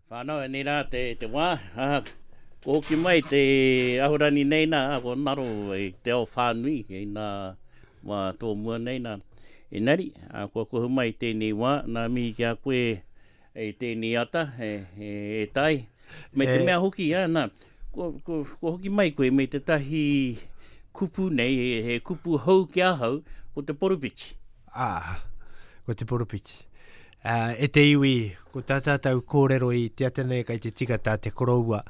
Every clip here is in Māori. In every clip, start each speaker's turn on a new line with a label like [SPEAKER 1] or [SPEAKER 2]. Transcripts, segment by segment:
[SPEAKER 1] Whanau e nera te wā, ko ki mai te ahurani nei nā, ko naro e te ao whānui, e nā wā tō mua nei nā. E nari, ko kohu mai tēnei wā, nā mi kia koe e tēnei ata, e tai. Me te mea hoki, nā, ko hoki mai koe me te tahi kupu nei, he kupu hau kia hau, ko te poropiti.
[SPEAKER 2] Ko te poropiti. E te iwi, ko tātātau kōrero i te atenei kai te tigata te koroua,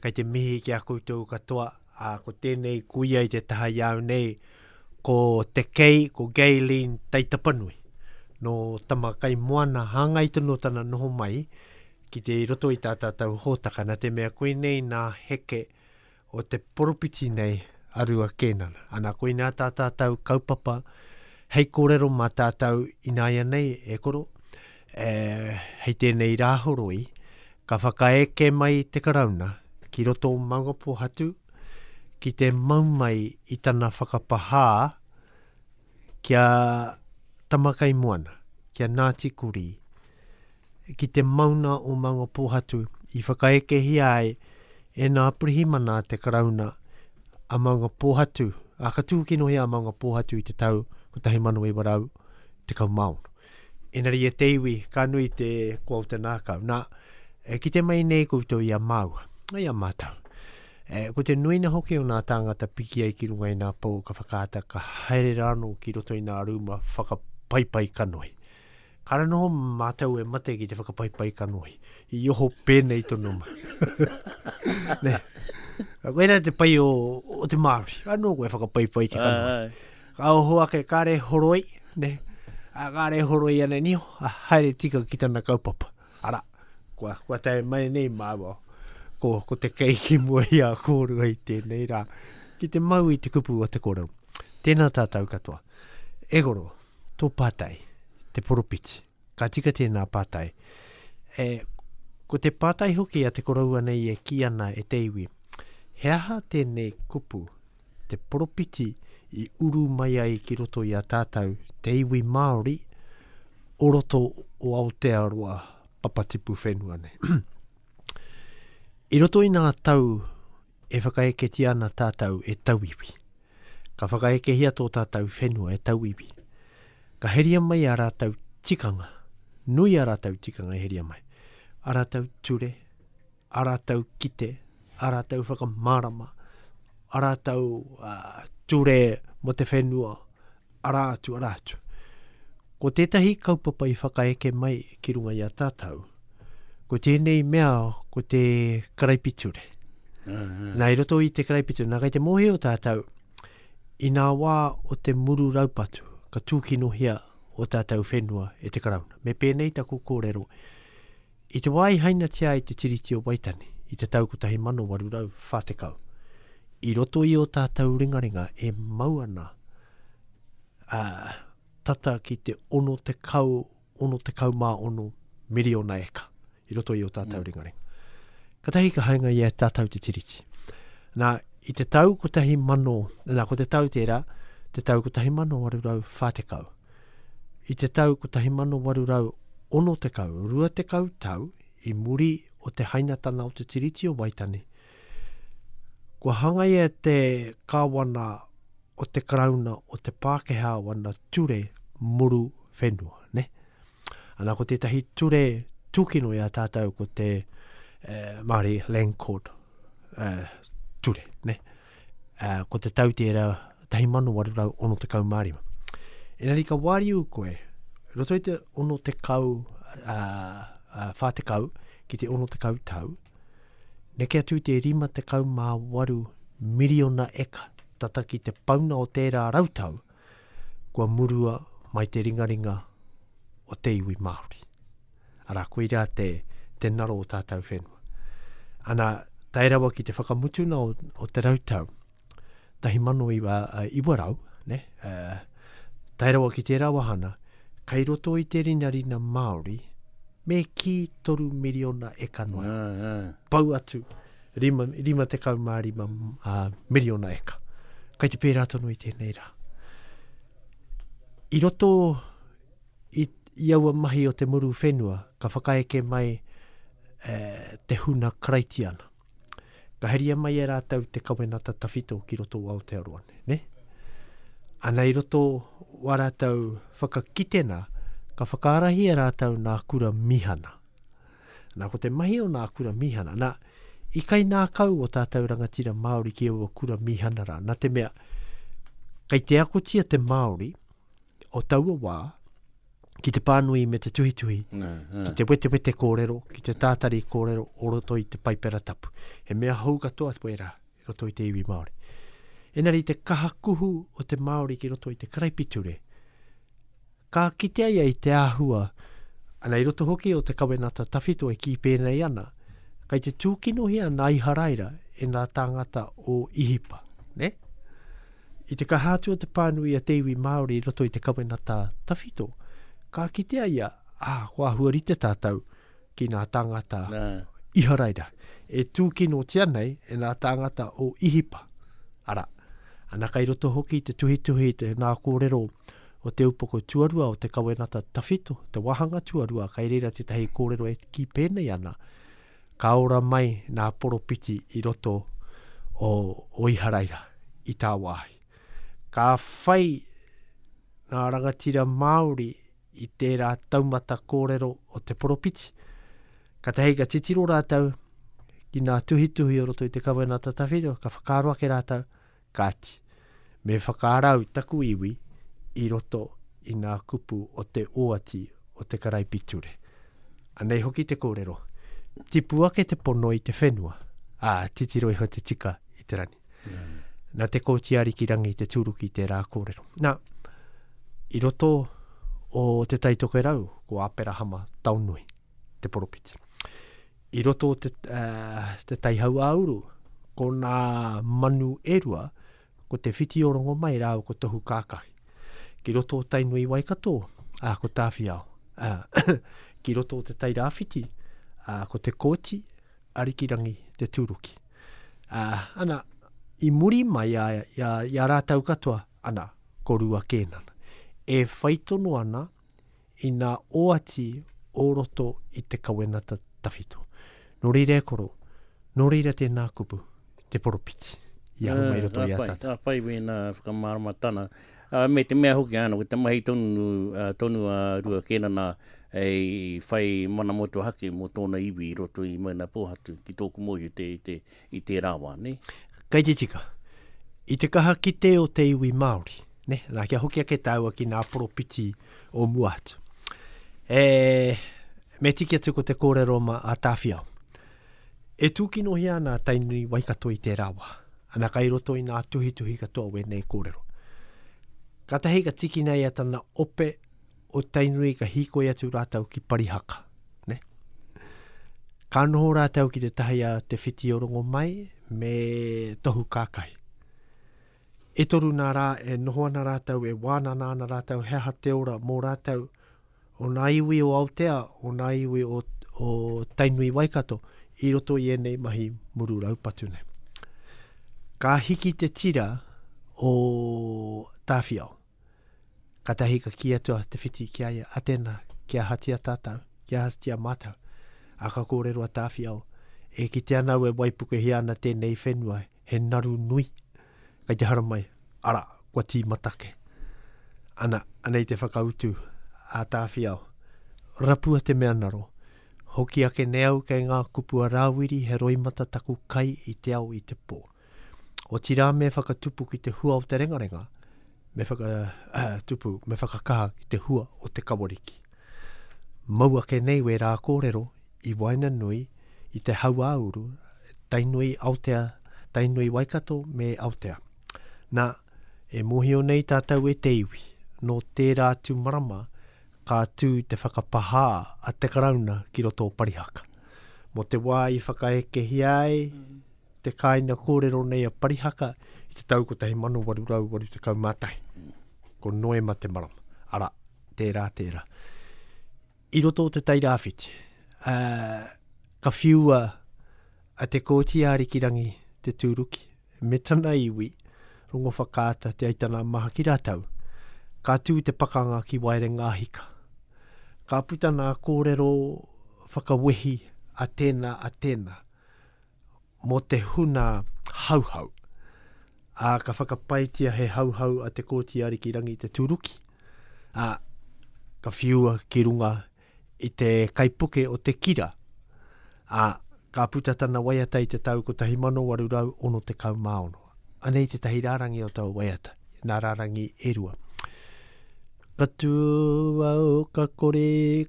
[SPEAKER 2] kai te mihi ki a koutou katoa, ko tēnei kuia i te taha iau nei, ko te kei, ko Gaylene Taitapanui, no tamakai moana hangai tono tana noho mai, ki te roto i tātātau hōtaka, na te mea koe nei nā heke o te poropiti nei a Rua Kenana. Ana koe nā tātātau kaupapa, hei kōrero mā tātau inaia nei e koro, hei tēnei rāhoroi, ka whakaeke mai te karauna, ki roto maunga pohatu, ki te mau mai i tana whakapāha, kia tamakai moana, kia Ngāti Kuri, ki te mauna o maunga pohatu, i whakaeke hi ai, e nā prihimana te karauna, a maunga pohatu, a ka tūkino hea maunga pohatu i te tau, ko tahi manu i warau, te kau maunu. Enari e te iwi, ka nui te kua te nākau. Nā, ki te mai nei koutou i a maua, i a mātau. Ko te nui na hoki o nā tāngata piki ai ki runga i nā pau ka whakaata ka haere rano ki roto i nā rūma whakapaipai kanoi. Kara noho mātau e mate ki te whakapaipai kanoi. I oho pēnei tono mai. Ne. Koe te pai o te Māori. Ano koe whakapaipai te kanoi. Ka oho ake kāre horoi, ne. Kāre horoi ana niho, haere tika ki tana kaupapa. Ara, kua tai mai nei māua, ko te keiki mua i a kōrua i tēnei rā, ki te mau i te kupu o te kōrero. Tēnā tātou katoa. Egoro, tō pātai, te poropiti, ka tika tēnā pātai. Ko te pātai hoki a te koroua nei e ki ana e te iwi, he aha tēnei kupu, te poropiti, i uru mai ai ki roto i a tātou te iwi Māori o roto o Aotearoa papatipu whenua nei. I roto i nā tau e whakaeke ti ana tātou e tauiwi. Ka whakaeke hia tō tātou whenua e tauiwi. Ka heria mai a rātau tikanga. Nui a rātau tikanga e heria mai. A rātau ture, a rātau kite, a rātau whakamārama, a rātau ture mo te whenua, arātu. Ko tētahi kaupapa i whakaeke mai ki runga i a tātou, ko tēnei mea ko te karaipiture. Nā i roto i te karaipiture, nā kai te mohe o tātou, i nā wā o te muru raupatu, ka tūkino hia o tātou whenua e te karauna. Me pēnei taku kōrero, i te wai haina tia i te tiriti o Waitani, i te tau kutahi mano warurau whātekau. I roto i o tātou ringaringa e mauana tata ki te ono te kau mā ono miriona eka. I roto i o tātou ringaringa. Ka tahi ka hainga i a tātou te tiriti. Nā, i te tau ko tahi mano, nā, ko te tau tērā, te tau ko tahi mano warurau whātekau. I te tau ko tahi mano warurau ono te kau, rua te kau tau, i muri o te hainatana o te tiriti o Waitani. Kua hangai e te kāwana o te karauna o te Pākehā wana ture muru whenua, ne? Ana ko tētahi ture tūkino i a tātou ko te Māori Land Court ture, ne? Ko te tau tērā tahi mano warurau ono te kau mārima. Enari ka wāriu koe, roto i te ono te kau whātekau ki te ono te kau tau, ne kia tū te rima te kau mā waru miriona eka, tata ki te pauna o tērā rautau, kua murua mai te ringaringa o te iwi Māori. Ara, koe rā te naro o tātou whenua. Ana, tairawa ki te whakamutuna o te rautau, tahi mano i warau, ne? Tairawa ki te rawahana, kai roto i te rina Māori, me ki 3 miriona eka noa. Pau atu, rima te kau mārima miriona eka. Kai te pērā tono i tēnei rā. I roto i aua mahi o te muru whenua, ka whakaeke mai te huna kraitiana. Ka heria mai e rātau te kawenata tawhito ki roto o Aotearoa, ne? Ana i roto wa rātau whakakitena, ka whakaarahi e rātau nā kura mihana. Nā ko te mahi o nā kura mihana. Nā, i kai nā kau o tātou rangatira Māori ki o kura mihana rā. Nā te mea, kai te akotia te Māori, o taua wā, ki te pānui me te tuhituhi, ki te wete kōrero, ki te tātari kōrero, o roto i te paipera tapu. He mea hau katoa te wera, i roto i te iwi Māori. Enari te kahakuhu o te Māori ki roto i te karaipiture. Ka kitea ia i te āhua, ana i roto hoki o te kawenata tawhito e ki pēnei ana, kai te tūkino hia nai haraira e nā tāngata o ihipa, ne? I te kahātua te pānui a te iwi Māori i roto i te kawenata tawhito, ka kitea ia, kua huarite tātou ki nā tāngata iharaira. E tūkino tia nei e nā tāngata o ihipa. Ara, ana kai roto hoki te tuhituhi te nā kōrero o te upoko tuarua o te kawenata tawhito, te wahanga tuarua, kai reira te tahi kōrero e ki pēnei ana, ka ora mai nā poropiti i roto o iharaira, i tā wāhi. Ka whai nā rangatira Māori i tērā taumata kōrero o te poropiti. Ka te heika titiro rātau ki nā tuhituhi o roto i te kawenata tawhito, ka whakaroa ke rātau, kāti. Me whakaarau taku iwi i roto i nā kupu o te oati o te karaipiture. Anei hoki te kōrero. Tipu ake te pono i te whenua. Titiro iho te tika i te rani. Nā te kōtiari ki rangi te turuki te rā kōrero. Nā, i roto o te taitoke rau, ko apera hama taunui, te poropiti. I roto o te taihau auru, ko nā manu erua, ko te whiti orongo mai rau ko tohu kākahi. Ki roto o tainui waikato, ko tāwhiao. Ki roto o te tairāwhiti, ko te kōti, arikirangi te turuki. Ana, i muri mai ia rātau katoa, ana, ko Rua Kenana. E whaitono ana i nā oati o roto i te kawenata tawhito. Nō reira e koro, nō reira tēnā kupu, te poropiti. Ia mai roto i atata.
[SPEAKER 1] Pai wēnā whakamaramatana. Me te mea hoki ana, te mahi tonu a Rua Kenana e whai mana moto hake mo tōna iwi i roto i mana pōhatu ki tōku mohi i te rāwa, ne?
[SPEAKER 2] Kei te tika. I te kaha ki te o te iwi Māori, ne? Nā kia hoki ake tāua ki nā poropiti o muatu. Me tiki atu ko te kōrero ma a tāwhiao. E tūkino hia nā tainui waikato i te rāwa. Ana kai roto i nā tuhituhi katoa wēnei kōrero. Ka tahi ka tiki nei a tana ope o tainui ka hikoi atu rātau ki parihaka. Ne? Ka noho rātau ki te tahi a te whiti orongo mai me tohu kākai. E toru nā rā e noho ana rātau e wānana ana rātau heha te ora mō rātau o nā iwi o Aotea, o nā iwi o tainui waikato i roto i enei mahi muru raupatu nei. Ka hiki te tira o tāwhiao. Ka tahi ka ki atua te whiti ki aia atena, kia hatia tātau, kia hatia mātau. A ka kōrero a tāwhiao. E ki te anau e waipuke hi ana tēnei whenua, he naru nui. Kai te haramai, ara, kua tī matake. Ana i te whakautu a tāwhiao. Rapua te mea naro. Hoki ake neau kei ngā kupua rāwiri he roimata taku kai i te au i te pō. O tira me whakatupu ki te hua o te rengarenga, me whakakaha ki te hua o te kawariki. Maua ke nei we rā kōrero i waina nui i te haua auru, tainui Aotea, tainui Waikato me Aotea. Nā, e mohio nei tātou e te iwi, no tērā tū marama, ka tū te whakapāha a te karauna ki roto o parihaka. Mo te wā i whakaeke hiai, te kāina kōrero nei a parihaka, i te tau ko tahi mano waru rau waru te kaumātai. Ko noe ma te marama. Ara, tērā. I roto o te tairāwhiti, ka whiua a te kōtiari ki rangi te tūruki, me tana iwi, rongo whakaata te aitana maha ki rātau, ka tū te pakanga ki waere ngāhika. Ka puta nā kōrero whakawehi a tēnā, mō te huna hauhau. Ka whakapaitia he hauhau a te kōti ariki rangi te turuki. Ka whiua ki runga i te kaipuke o te kira. Ka putatana waiata i te tau ko tahi mano warurau ono te kaumaono. Anei te tahi rārangi o tau waiata, nā rārangi e rua. Ka tua o ka kore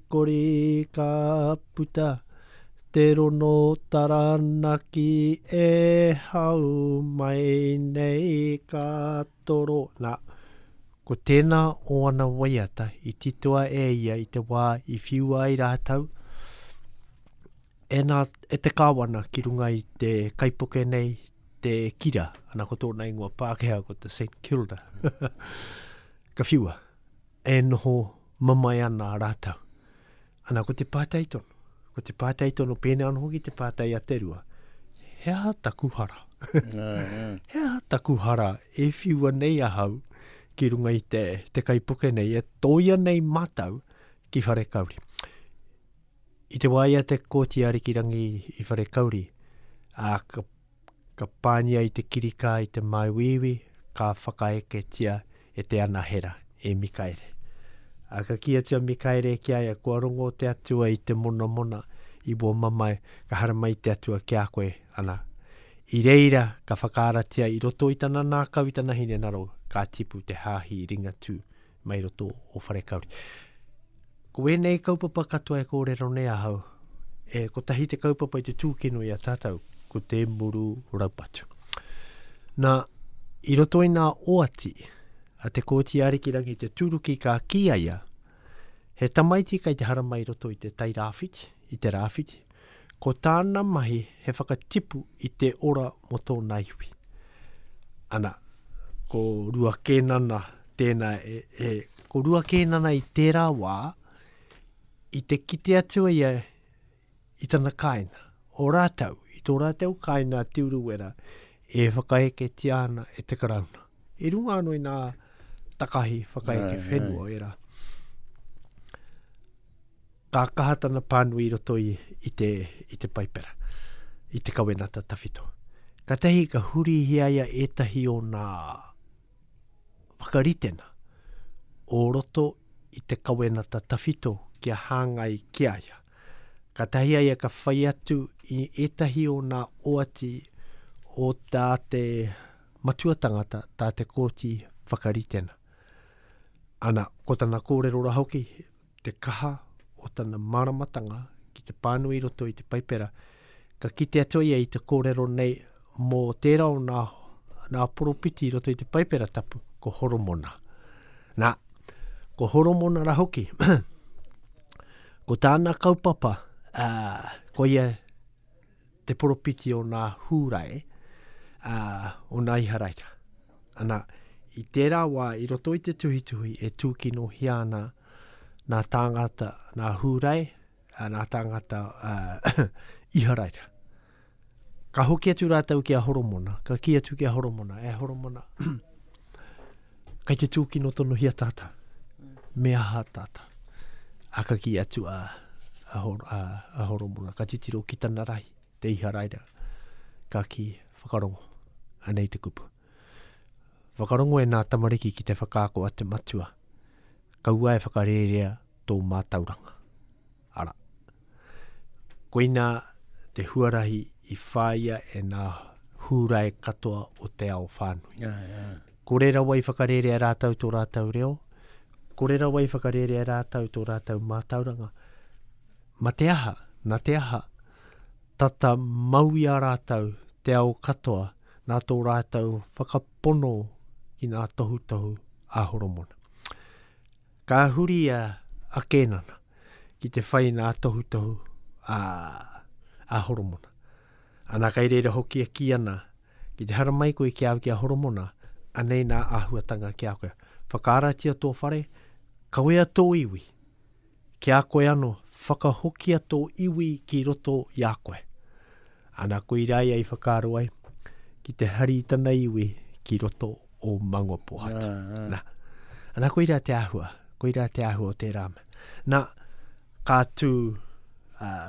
[SPEAKER 2] ka puta, te rono taranaki e hau mai nei ka toro. Nā, ko tēnā o ana waiata i titoa e ia i te wā i whiua i rātau. E te kāwana ki runga i te kaipuke nei te kira, ana ko tōna ingoa Pākehā ko te St. Kilda. Ka whiua, e noho mamai ana rātau. Ana ko te pātai tono. Ko te pātai tono pēnei anō hoki te pātai aterua. Hea takuhara. Hea takuhara e whiua nei ahau ki runga i te kaipuke nei. E toia nei matau ki whare kauri. I te waia te kōti ariki rangi i whare kauri. Ka pānia i te kirika i te maiwiwi. Ka whakaeketia e te anahera e Mikaere. Ka kia tua Mikaere ki aia, kua rongo te atua i te mona i bua mamai, ka haramai te atua ki a koe ana. I reira, ka whakaaratia i roto i tana nā kau i tana hine naro, ka tipu te hāhi ringa tū mai roto o whare kauri. Ko e nei kaupapa katoa e kōrero nei ahau, ko tahi te kaupapa i te tūkino i a tātou, ko te muru raupatu. Nā, i roto i nā oati, a te kōti ariki rangi te turuki ka kiaia, he tamaiti kai te haramai roto i te Tairawhiti, i te rāwhiti, ko tāna mahi he whakatipu i te ora mo tōna iwi. Ana, ko Rua Kenana tēnā ko Rua Kenana i tērā wā, i te kite atua ia i tana kaina, o rātau, i tō rātau kaina tiuruera, e whakaeke tiana e te karauna. E runga anō i nā takahi whakaeke whenua era. Ka kahatana pānui roto i te paipera, i te kawenata tawhito. Ka tahi ka huri hiaia e tahi o nā whakaritena, o roto i te kawenata tawhito kia hāngai kiaia. Ka tahi aia ka whai atu i e tahi o nā oati o tā te matua tangata, tā te kōti whakaritena. Ana, ko tana kōrero rahoki, te kaha o tana maramatanga ki te pānui roto i te paipera, ka kite atoia i te kōrero nei mō tērā o nā poropiti roto i te paipera tapu, ko horomona. Nā, ko horomona rahoki, ko tāna kaupapa, ko ia te poropiti o nā hūrae, o nā iharaira. Ana, i tērā wā, i roto i te tuhituhi, e tūkino hiana nā tāngata, nā hūrai, nā tāngata iharaira. Ka hoki atu rātau ki a horomona, ka ki atu ki a horomona, horomona, kai te tūkino tono hia tāta, mea ha tāta. Ka ki atu a horomona, ka titiro ki tana rai, te iharaira, ka ki whakarongo, anei te kupu. Whakarongo e nā tamariki ki te whakaako a te matua. Kaua e whakarerea tō mātauranga. Ara. Koina te huarahi i whāia e nā hūrai katoa o te ao whānui. Korera wai whakarerea rātau tō rātau reo. Korera wai whakarerea rātau tō rātau mātauranga. Ma te aha, nā te aha, tata maui a rātau te ao katoa nā tō rātau whakapono ki nā tohu a horomona. Ka huri a Kenana ki te whai nā tohu a horomona. Ana kai reira hoki a ki ana ki te haramai koe ki au ki a horomona, anei nā āhuatanga ki a koe. Whakaaratia tō whare, kawea tō iwi. Ki a koe ano, whakahokia tō iwi ki roto i a koe. Ana koe rai ai whakaro ai, ki te hari tana iwi ki roto o mangua pohatu. Ana koe ira te ahua o te rāma. Nā, kā tū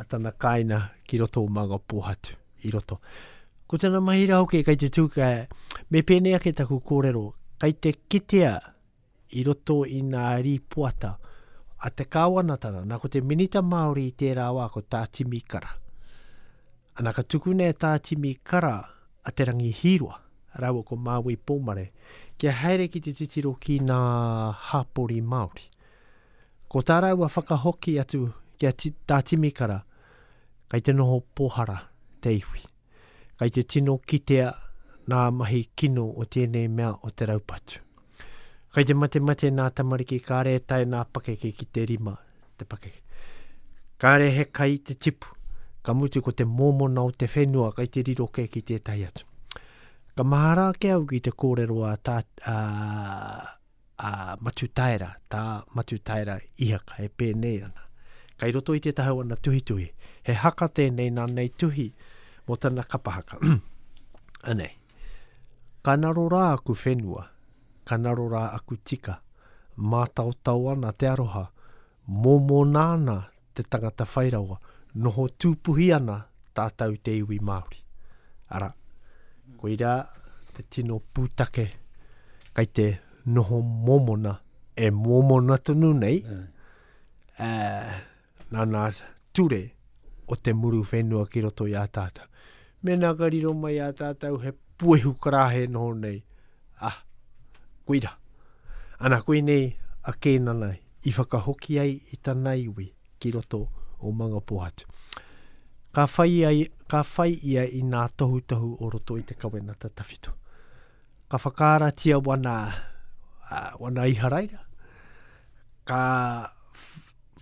[SPEAKER 2] tana kaina ki roto o mga pohatu i roto. Ko tana mahira hoke kai te tūka me pēnea ke taku kōrero, kai te kitea i roto i nā ripuata a te kāwanatana, nā ko te minita Māori i tērā wā ko tātimi kara. Ana ka tuku nei tātimi kara a te rangi hirua, rawa ko Māui Pōmare, kia haere ki te titiro ki nā hapori Māori. Ko tā raua whakahoki atu kia tātimi kara, kai te noho pohara te iwi. Kai te tino kitea nā mahi kino o tēnei mea o te raupatu. Kai te mate nā tamariki kāre tai nā pakeke ki te rima te pakeke. Kāre he kai te tipu, ka mutu ko te momona o te whenua kai te riroke ki te tai atu. Ka mahara ke au ki te kōrero a matutaira, tā matutaira ihaka e pēnei ana. Kai roto i te tahau ana tuhi, he haka tēnei nā nei tuhi mo tana kapahaka. Anei, ka naro rā aku whenua, ka naro rā aku tika, mātautau ana te aroha, momonāna te tangata whairaua, noho tūpuhi ana tātau te iwi Māori. Ara, koira te tino pūtake, kai te noho momona, e momona tonu nei, nā ture o te muru whenua ki roto i a tātou. Mena kariro mai a tātou he puehu karahe noho nei. Koira. Ana koe nei a Kenana i whakahoki ai i tāna iwi ki roto o mga pohatu. Ka whai ia i nā tohu o roto i te kawenata tawhito. Ka whakaratia wana iharaira. Ka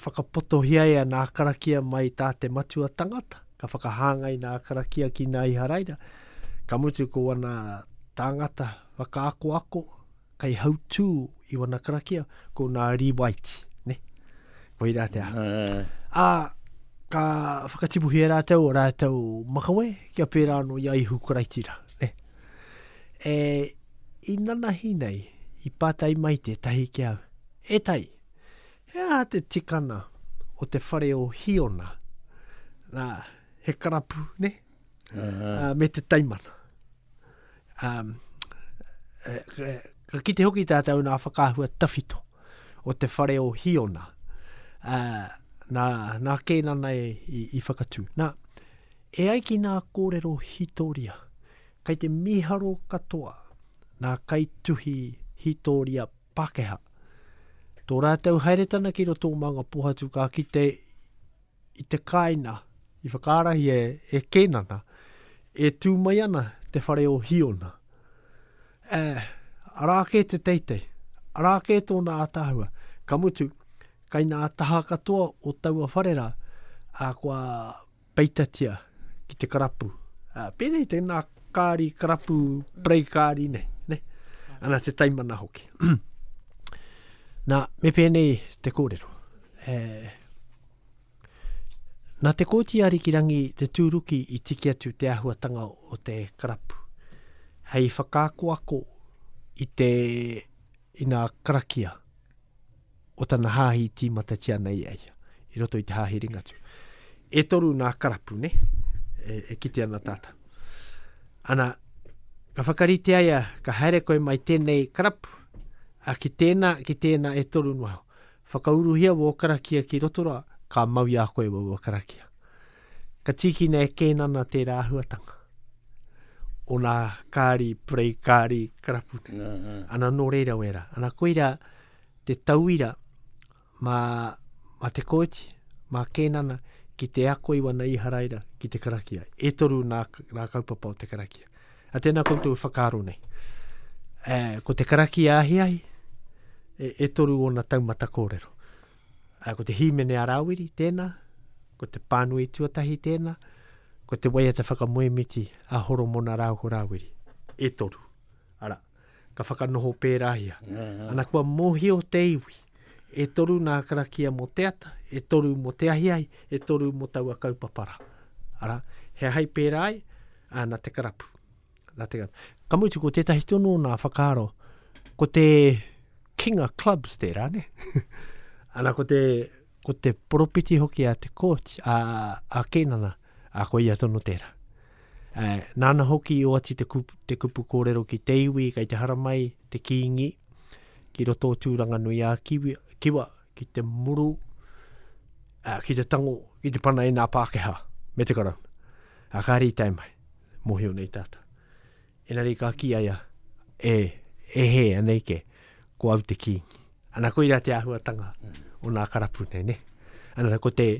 [SPEAKER 2] whakapotohia ia nā karakia mai tā te matua tangata. Ka whakahangai nā karakia ki nā iharaira. Ka mutu ko wana tangata whakaako, kai hautū i wana karakia, ko nā riwaiti, ne? Ko i rātea. Ka whakatipuhi e rātau makawe, kia pērā no iai hukaraitira, ne? I nanahi nei, i pātai mai te tahi kia, e tai, hea te tikana o te whare o hiona, nā, he karapu, ne? Me te taimana. Ka kite hoki tātou nā whakahua tawhito o te whare o hiona. Nā Kenana i whakatū. Nā, e ai ki nā kōrero hitoria, kai te miharo katoa, nā kai tuhi hitoria Pākehā. Tō rātou hairetana ki roto mga pohatu ka kite i te kaina, i whakarahi e Kenana, e tū mai ana te whare o hiona. Arāke te teitei, arāke tōna ātahua, ka mutu, kai nā taha katoa o taua wharera, kua peitatia ki te karapu. Pēnei te nā kāri karapu, prei kāri ne? Ana te taimana hoki. Nā, me pēnei te kōrero. Nā te kōtiari ki rangi te tūruki i tiki atu te ahuatanga o te karapu. Hei whakākoako i nā karakia o tana hāhi tīmata tia nei ai. I roto i te hāhi ringatu. E toru nā karapu, ne? E kite ana tāta. Ana, ka whakarite aia, ka haere koe mai tēnei karapu. Ki tēnā e toru nuaho. Whakauruhia wō karakia ki rotora, ka maui a koe wō karakia. Ka tiki nei Kenana tērā ahuatanga. O nā kāri, prei kāri, karapu. Ana no reira wera. Ana koira te tauira ma te kōti, ma Kenana, ki te ako i wana iharaira ki te karakia. E toru nā kaupapa o te karakia. A tēnā koutou whakaro nei. Ko te karakia ahi, e toru o na taumata kōrero. Ko te himene arawiri tēnā, ko te pānui tuatahi tēnā, ko te waiata whakamoemiti a horo mona rauko rawiri. E toru. Ara, ka whakanoho pērahia. Ana kua mohi o te iwi. E toru nā karakia mo te ata, e toru mo te ahiai, e toru mo taua kaupapara. Ara, he hai pērai, ana te karapu. Ka mutu ko tētahi tono nā whakaro, ko te King of Clubs tērā, ne? Ana ko te ko te poropiti hoki a te coach, a Kenana, a koe ia tono tērā. Nāna hoki o ati te kupu kōrero ki te iwi, kai te haramai, te kiingi, ki roto tūranga nui a kiwa, ki te muru, ki te tango, ki te pana e nā Pākehā, me te karau. A kāri tai mai, mohio nei tāta. Enari ka ki aia, e he anei ke, ko au te kiingi. Ana koe ira te āhuatanga o nā karapu nei, ne? Ana ko te,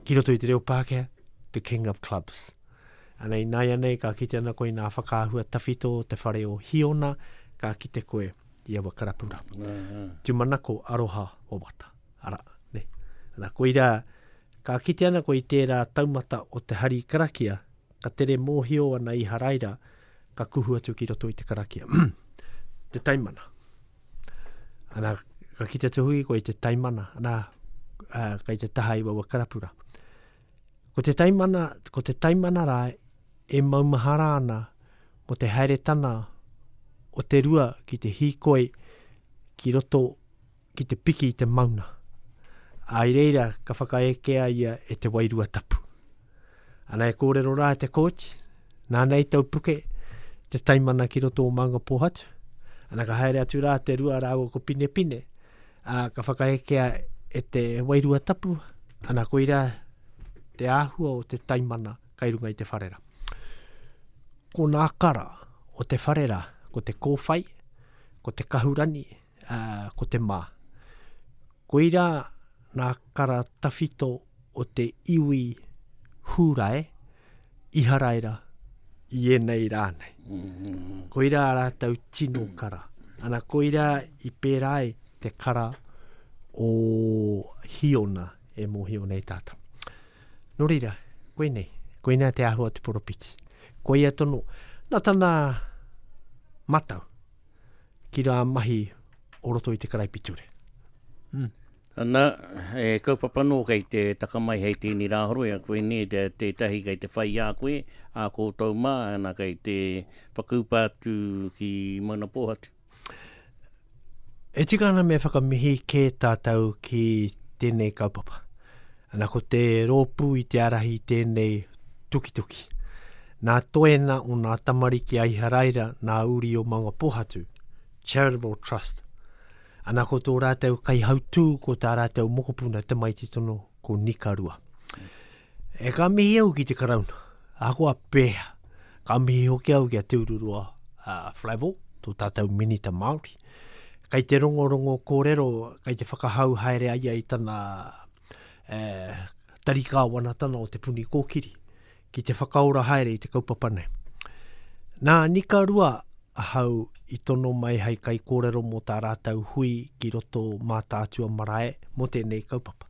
[SPEAKER 2] ki roto i te reo Pākehā, the king of clubs. Anei nai anei ka kite ana koe nā whakaahua tawhito, te whare o hiona, ka kite koe i awa karapura. Tumanako aroha o wata. Ara, ne. Ana koe ira, ka kite ana koe i tērā taumata o te hari karakia, ka tere mōhio ana i haraira, ka kuhu atu ki roto i te karakia. Te taimana. Ana, ka kite te hui koe i te taimana, ana, kai te taha i wawa karapura. Ko te taimana rā, e maumahara ana mo te haeretana o te rua ki te hikoe ki roto ki te piki i te mauna. Ai reira ka whakaekea ia e te wairua tapu. Ana e kōrero rā te coach, nā nei tau puke te taimana ki roto o maunga pōhatu. Ana ka haere atu rā te rua rā o ko pine pine, ka whakaekea e te wairua tapu, ana koira te āhua o te taimana kai runga i te wharera. Ko nā kara o te wharera, ko te kōwhai, ko te kahurani, ko te mā. Ko ira nā kara tawhito o te iwi hūrae, iharaira, i enei rānei. Ko ira rātau tino kara. Ana ko ira i pērai te kara o hiona e mō hiona i tāta. Nō reira, koe nei te āhua te poropiti. Koe ia tono, nā tana matau, ki rā mahi o roto i te karaipiture.
[SPEAKER 1] Ana, kaupapa nō kei te takamai hei tēni rāhoroia, koe ne te tahi kei te whai a koe, a kōtau mā, ana kei te whakupātu ki mauna pōhatu.
[SPEAKER 2] E tika ana me whakamihi kē tātou ki tēnei kaupapa. Ana ko te rōpū i te arahi tēnei tukituki. Nā toena o nā tamariki ai haraira nā uri o maunga pohatu, charitable trust. Ana ko tō rātau kai hautū ko tā rātau mokopuna te maiti tono ko Nikarua. E ka mihi au ki te karauna, a koa pēha, ka mihi hoki au ki a Tūrurua Flavel, tō tātau minita Māori. Kai te rongorongo kōrero, kai te whakahau haere aia i tana tarika wanatana o te puni kōkiri, ki te whakaora haere i te kaupapane. Nā Nikarua ahau i tono mai hei kai kōrero mō tā rātau hui ki roto mā tātua marae mō tēnei kaupapa.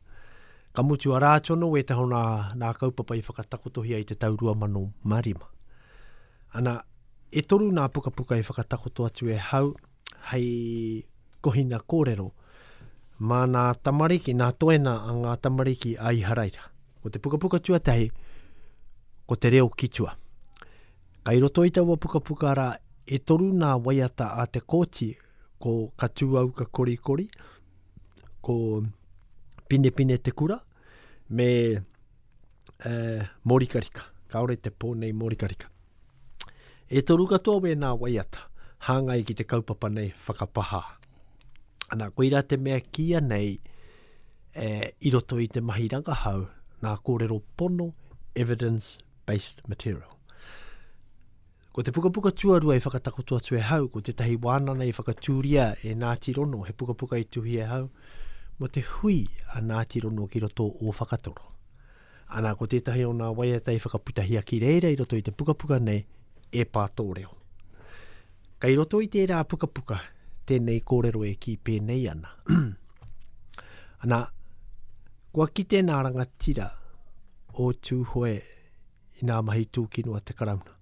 [SPEAKER 2] Ka mutu a rātono e taho nā kaupapa i whakatakotohi ai te taurua mano marima. Ana, e toru nā pukapuka i whakatakoto atu e hau hei kohina kōrero mā nā tamariki, nā toena a ngā tamariki ai haraira. Ko te pukapuka tuatahi, ko te reo kitua. Kai roto i taua pukapuka ara, e toru nā waiata a te kōti, ko katuau ka korikori, ko pine te kura, me morikarika. Kaore te pōnei morikarika. E toru katoa we nā waiata, hāngai ki te kaupapa nei whakapāha. Ana koira te mea kia nei i roto i te mahi Rangahau nā kōrero pono evidence-based material. Ko te pukapuka tuarua i whakatakoto atu e hau, ko te tahi wānana i whakatūria e Ngāti Rono, he pukapuka i tuhi e hau, mo te hui a Ngāti Rono ki roto o whakatoro. Ana ko te tahi o nā waiata i whakaputahia ki reira i roto i te pukapuka nei e pātōreo. Kai roto i tērā pukapuka, tēnei kōrero e ki pēnei ana. Ana, kua kite nā rangatira o tūhoe i nā mahi tūkino a te karauna.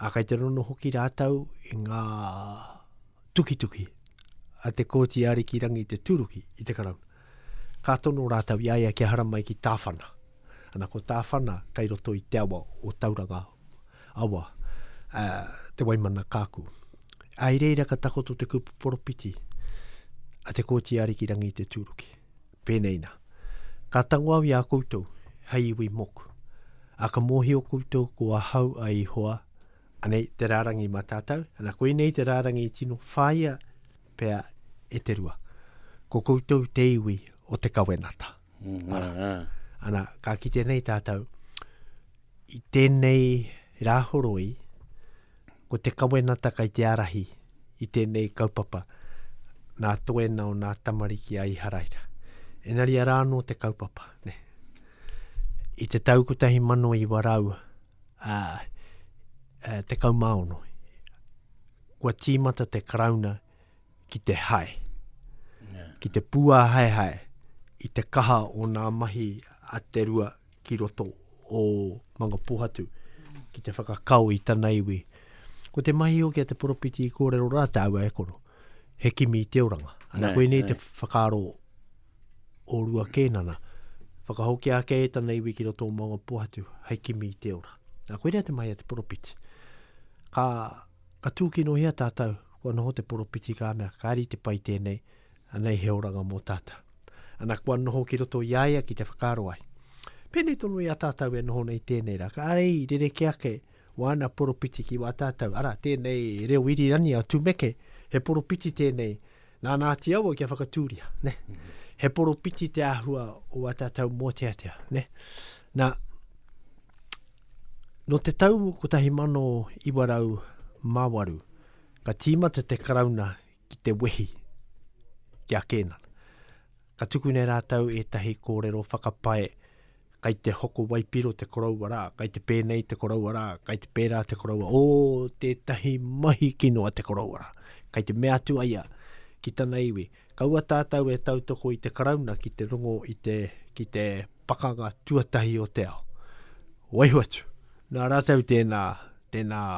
[SPEAKER 2] A kai te rono hoki rātau i ngā tukituki a te kōti ari ki rangi te turuki i te karauna. Ka tono rātau i aia ki haramai ki tāwhana. Ana ko tāwhana kai roto i te awa o tauranga awa te waimana kāku. Ai reira ka takoto te kupu poropiti a te kōti ari ki rangi te turuki. Pēneina. Ka tangoa i a koutou, hei iwi moku. A ka mohi o koutou kua hau ai hoa, anei te rārangi ma tātou, ana koe nei te rārangi tino whaia pēr e te rua. Ko koutou te iwi o te kawenata. Ana, ka ki tēnei tātou, i tēnei rāhoroi, ko te kawenata kai te arahi, i tēnei kaupapa, nā toena o nā tamariki ai haraira. Enari a rāno te kaupapa, ne. I te taukutahi mano i warau, te kaumaono, kua tīmata te karauna ki te hae. Ki te pua hae hae, i te kaha o nā mahi a te rua ki roto o manga pohatu, ki te whakakau i tana iwi. Ko te mahi o kia te poropiti i kōrero rā te aua e koro, he kimi i te oranga. Ana koe nei te whakaro o Rua Kenana, whakahoki ake e tana iwi ki roto o manga pohatu, hei kimi i te ora. Nā koe rea te mahi a te poropiti. Ka tūkino hea tātou, kua noho te poropiti ka mea, ka ari te pai tēnei, anei he oranga mō tātou. Ana kua noho ki roto iaia ki te whakaro ai. Pēnei tono i a tātou e noho nei tēnei rā. Ka arei, rere ki ake, wana poropiti ki wā tātou. Ara, tēnei reo iri rani a tūmeke, he poropiti tēnei. Nā nāti aua kia whakatūria, ne? He poropiti te āhua o wā tātou mō te atea, ne? Nā, no te tau ko tahi mano i warau māwaru, ka tīmata te karauna ki te wehi ki a Kenana. Ka tuku nei rātau e tahi kōrero whakapae kai te hoko waipiro te koraua rā, kai te pēnei te koraua rā, kai te pērā te koraua, o te tahi mahi kinoa te koraua rā, kai te mea tu aia ki tana iwi. Kaua tātau e tautoko i te karauna ki te rongo i ki te pakanga tuatahi o te ao. Waihuatu, nā rātau tēnā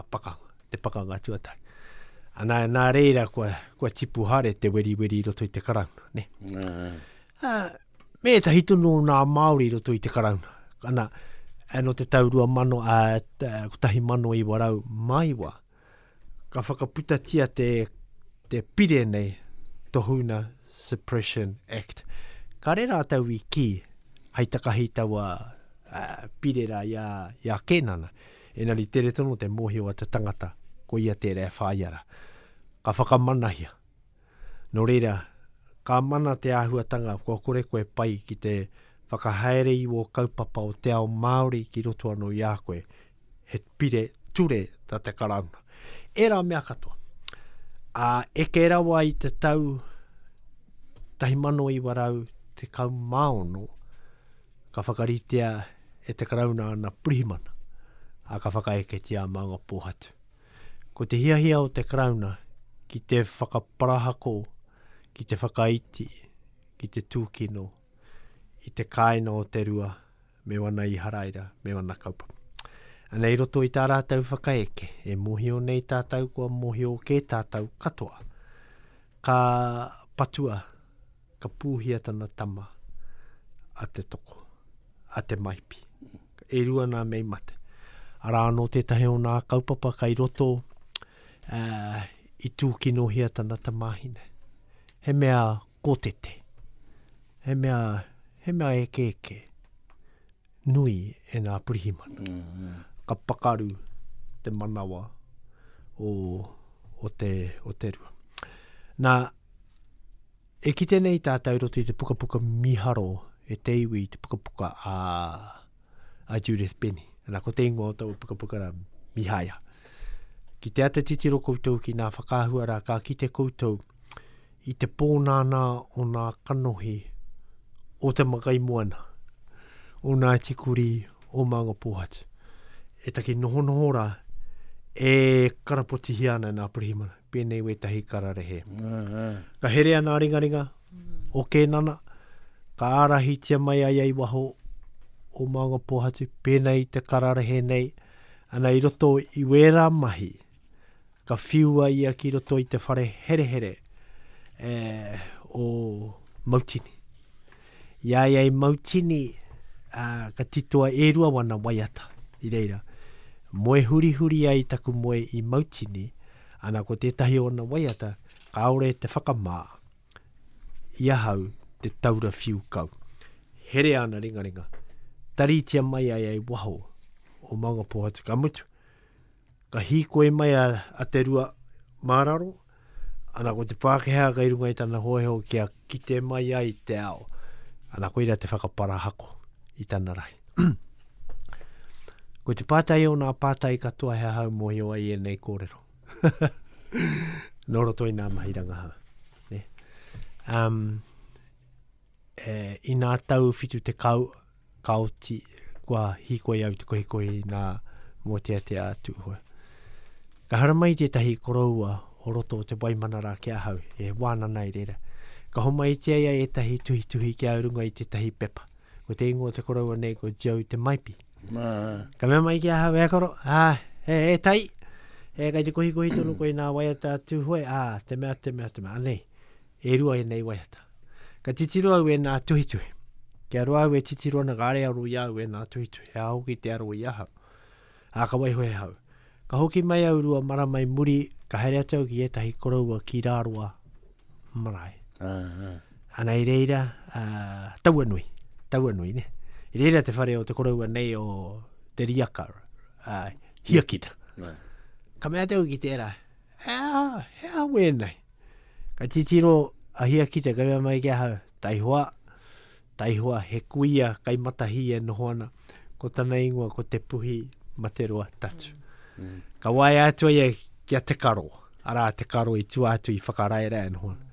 [SPEAKER 2] pakanga, te pakanga tuatahi. Ana nā reira kua tipu hare te weri roto i te karauna, ne? Me tahi tono nā Māori roto i te karauna. Ana, no te taurua mano, tahi mano i warau maiwa, ka whakaputatia te pire nei, Tohuna Suppression Act. Ka re rātau i ki, hei takahi taua pire rā ia Kenana. Enari tere tono te mohi o te tangata, ko ia te rea whaiara. Ka whakamanahia. No reira, ka mana te āhuatanga, kua kore koe pai ki te whakahaere i o kaupapa o te ao Māori ki roto anō i a koe, he pire ture ta te karauna. E rā mea katoa. E ke rawa i te tau tahi mano i warau te kau maono, ka whakaritea e te karauna ana prihimana, a ka whakaeke tia maunga pohatu. Ko te hiahia o te karauna, ki te whakaparahako, ki te whakaiti, ki te tūkino, i te kāina o te rua, me wana i haraira, me wana kaupapa. Anei roto i tā rātau whakaeke, e mohi o nei tātau kua mohi o ke tātau katoa. Ka patua, ka pūhia tana tama, a te toko, a te maipi. E rua nā mei mate. Ara anō tētahi o nā kaupapa kai roto i tūkino hia tana tamahine. He mea kōtete, he mea eke, nui e nā purihimana. Ka pakaru te manawa o te rua. Nā, e ki tēnei tātou roto i te pukapuka miharo, e te iwi i te pukapuka a Judith Penny. Nā, ko te ingoa o tau pukapuka ra mihaia. Ki te ata titiro koutou ki nā whakāhua rā, ka ki te koutou i te pōnāna o nā kanohi o te makai moana, o nā tikuri o maunga pohatu. E taki noho rā, e karapotihi ana nā purihimana, pēnei we tahi kararehe. Ka herea nā ringaringa o Kenana, ka ārahi tia mai ai waho o maunga pohatu, pēnei te kararehe nei, ana i roto i wera mahi, ka whiua ia ki roto i te whare here o Mautini. Iai Mautini, ka titoa e rua wana waiata, i reira. Moe huri ai taku moe i Mautini, ana ko tētahi o na waiata, ka aure te whakamā, ia hau te taura whiu kau. here ana ringa. Taritia mai ai waho o maunga pohatu ka mutu. Ka hikoe mai a te rua mararo, ana ko te Pākehā kai runga i tana hoeho kia kite mai ai te ao. Ana koira te whakapara hako i tana rahi. Ko te pātai o nā pātai katoa hea hau mohi o ai e nei kōrero. Noro toi nā mahi Rangahau. I nā tau whitu te kauti kua hikoi au te kohikoi nā mō te atu hoa. Ka hara mai tētahi koroua o roto o te waimanara kia hau, e wāna nei reira. Ka homa i te aia e tahi tuhi kia urunga i tētahi pepa. Ko te ingoa te koroua nei ko Joe te maipi. Ka mea mai kia hau e koro, e tai, e kai te kohikohi tonu koe nā waiata atu hoe, te mea, anei, e rua e nei waiata. Ka titiro au e nā tuhi. Kia roa au e titiro na gare aru i au e nā tuhi, e au ki te aru i ahau. Ka wai hoe hau. Ka hoki mai au rua mara mai muri, ka haere atau ki e tahi koroua ki rārua marae. Ana i reira, taua nui ne. I reira te whare o te koroua nei o te riaka, hiakita. Ka mea tau ki tērā, hea wēnei. Ka titiro a hiakita, ka mea mai kia hau, taihua he kuia kai matahi e nohoana, ko tana ingoa ko te puhi ma te roa tatu. Ka wai atua ia kia te karo, ara te karo i tu atu i whakaraera e nohoana.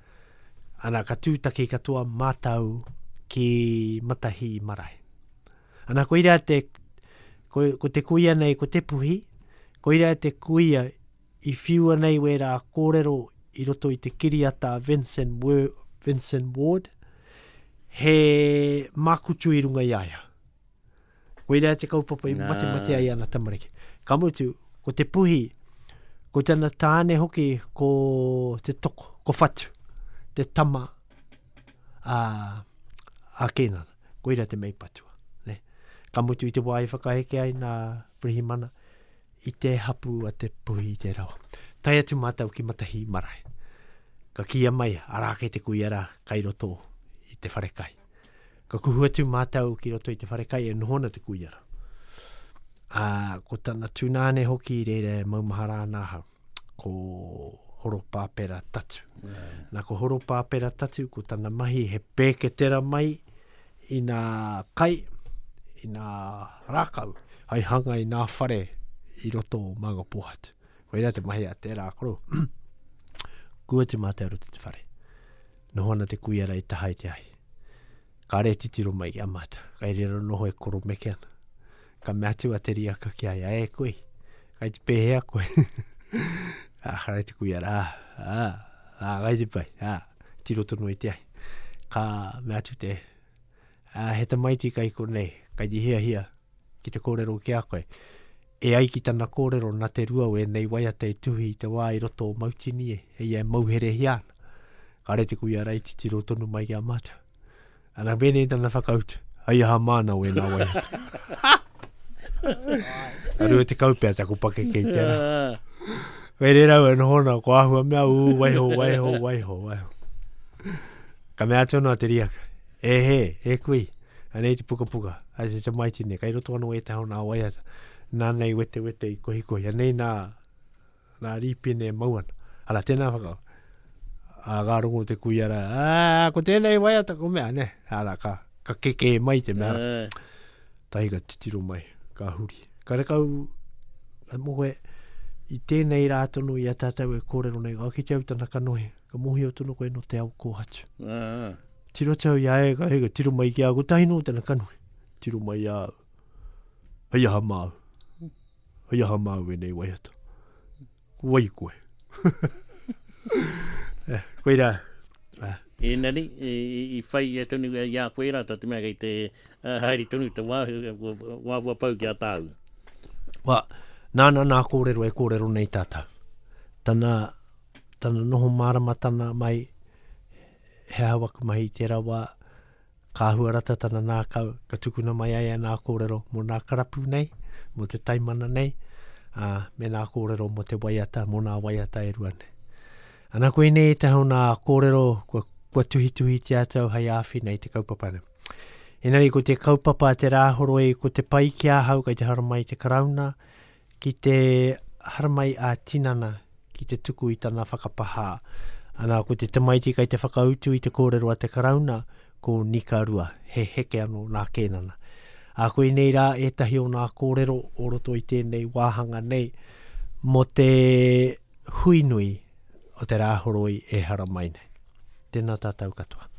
[SPEAKER 2] Ana ka tūtaki katoa mātau ki matahi marae. Ana ko ira ko te kuia nei ko te puhi, ko ira te kuia i whiua nei wera kōrero i roto i te kiriata Vincent Ward, he makutu i runga i aia. Ko ira te kaupapa i mate ai ana tamariki. Ka mutu, ko te puhi, ko tana tāne hoki ko te toko, ko whatu, te tama a Kenana. Ko ira te mei patua. Ne? Ka mutu i te wai whakaheke ai nā prihimana i te hapu a te puhi i te rawa. Tai atu mātau ki matahi marae. Ka kia mai, arake te kuiara kai roto i te wharekai. Ka kuhu atu mātau ki roto i te wharekai e nohona te kuiara. Ko tana tūnane hoki reire maumahara nāhau, ko horo pāpera tatu. Nā ko horo pāpera tatu, ko tana mahi he pēketera mai i nā kai, i nā rākau, ai hanga i nā whare i roto o manga pohatu. Ko ira te mahi a te rākoro. Kua te mātai roto te whare. Nohona te kuiara i tahai te ai. Ka re titiro mai i amata, kai rero noho e koro meke ana. Ka mea tu a te riaka ki ai, koe, kai te pēhea koe. Harai te kuiara, kai te pai, tiro tono i te ai. Ka mea tu te, he ta maiti kai ko nei, kai te hia, ki te kōrero ki a koe. E ai ki tana kōrero na te rua e nei waiata i tuhi i te wā i roto o mautini e ia mauhere hiana. Ka re te kuiara i te tiro tono mai ki a mata. Ana bene tana whakautu, ai aha mana o e nā waiata. Arua te kaupea taku pake kei tēra. Were rau e nohona, ko ahua mea waiho. Ka mea tono a te riaka. He kui. Anei te puka. Ai te maitine. Kai roto anu e te hao nā waiata. Nā nei wete i kohikoi. Anei nā ripine mauana. Ala tēnā whakao. Gā rongo te kuiara. Ko tēnei waiata ko mea, ne? Ala ka keke mai te mea. Taiga titiro mai. Ka huri. Ka rekau mohe i tēnei rā tonu i a tātou e kōrero nei. Ki te au tana kanohe. Ka mohi o tonu koe no te au kōhatu. Tiro tau i ae ka hega. Tiro mai ki a ko tahino tana kanohe. Tiro mai a hei aha māu. Hei aha māu e nei waiata. Wai koe. Koe rā.
[SPEAKER 1] E nari, i whai e tonu i a koe rata te mea kei te haere tonu te wāhua pau ki a tāu.
[SPEAKER 2] Nā kōrero e kōrero nei tātau. Tana noho marama tana mai he hawaku mahi te rawa ka huarata tana nā kau ka tukuna mai ai nā kōrero mo nā karapu nei, mo te taimana nei, me nā kōrero mo te waiata, mo nā waiata e rua nei. Ana koe nei te hau nā kōrero kua tuhi te atau hai āwhi nei te kaupapana. Enari ko te kaupapa te rāhoro e ko te pai ki ahau kai te haramai te karauna, ki te haramai a tinana, ki te tuku i tana whakapāha. Ana ko te tamaiti kai te whakautu i te kōrero a te karauna, ko nika rua, he heke anō nā Kenana. A koe nei rā etahi o nā kōrero o roto i tēnei wāhanga nei, mo te huinui o te rāhoroi e haramai nei. Tēnā tātou katoa.